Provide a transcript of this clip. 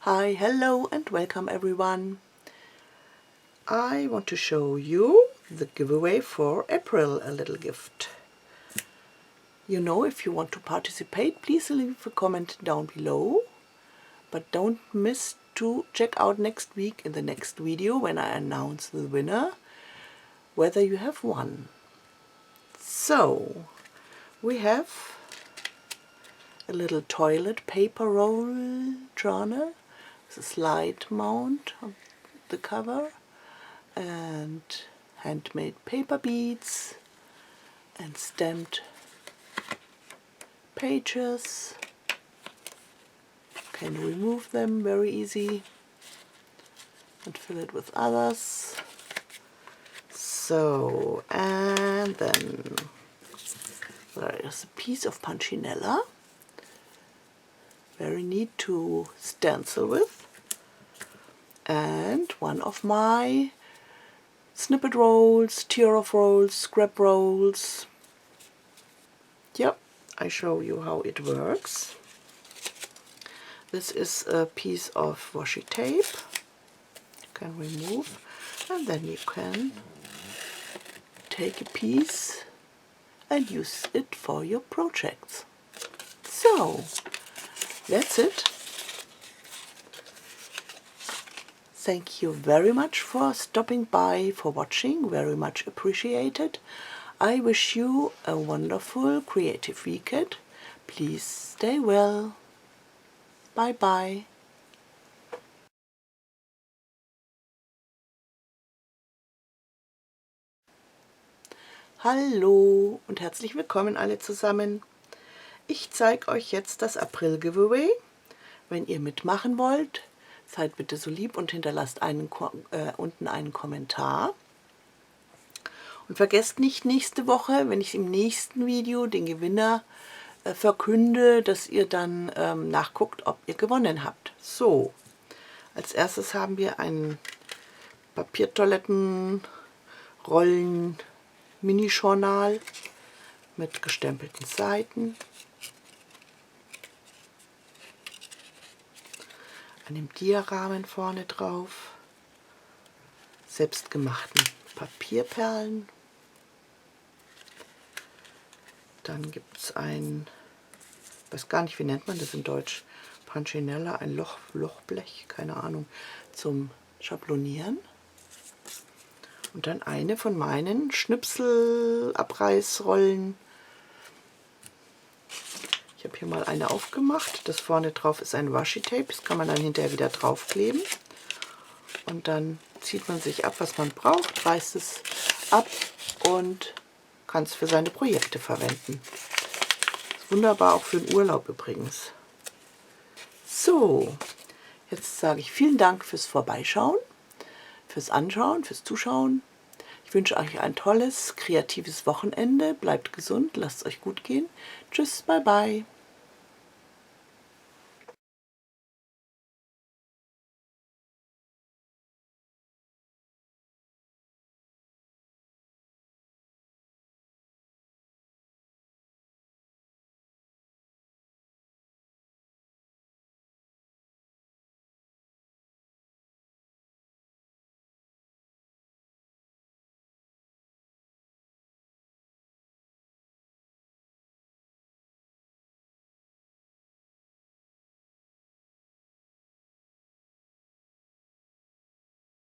Hi, hello and welcome everyone. I want to show you the giveaway for April, a little gift. You know, if you want to participate, please leave a comment down below. But don't miss to check out next week in the next video when I announce the winner, whether you have won. So, we have a little toilet paper roll journal. A slide mount on the cover and handmade paper beads and stamped pages. Can remove them very easy and fill it with others. So, and then there is a piece of punchinella, very neat to stencil with. And one of my snippet rolls, tear-off rolls, scrap rolls. Yep, I show you how it works. This is a piece of washi tape you can remove, and then you can take a piece and use it for your projects. So, that's it. Thank you very much for stopping by, for watching, very much appreciated. I wish you a wonderful creative weekend. Please stay well. Bye bye. Hallo und herzlich willkommen alle zusammen. Ich zeige euch jetzt das April-Giveaway. Wenn ihr mitmachen wollt, seid bitte so lieb und hinterlasst unten einen Kommentar. Und vergesst nicht nächste Woche, wenn ich im nächsten Video den Gewinner verkünde, dass ihr dann nachguckt, ob ihr gewonnen habt. So, als erstes haben wir einen Papiertoilettenrollen-Mini-Journal mit gestempelten Seiten. Einem Diarahmen vorne drauf, selbstgemachten Papierperlen. Dann gibt es ein, weiß gar nicht, wie nennt man das in Deutsch, Punchinella, ein Lochblech, keine Ahnung, zum Schablonieren. Und dann eine von meinen Schnipselabreißrollen. Ich habe hier mal eine aufgemacht. Das vorne drauf ist ein Washi-Tape. Das kann man dann hinterher wieder draufkleben. Und dann zieht man sich ab, was man braucht, reißt es ab und kann es für seine Projekte verwenden. Ist wunderbar auch für den Urlaub übrigens. So, jetzt sage ich vielen Dank fürs Vorbeischauen, fürs Anschauen, fürs Zuschauen. Ich wünsche euch ein tolles, kreatives Wochenende. Bleibt gesund, lasst es euch gut gehen. Tschüss, bye bye.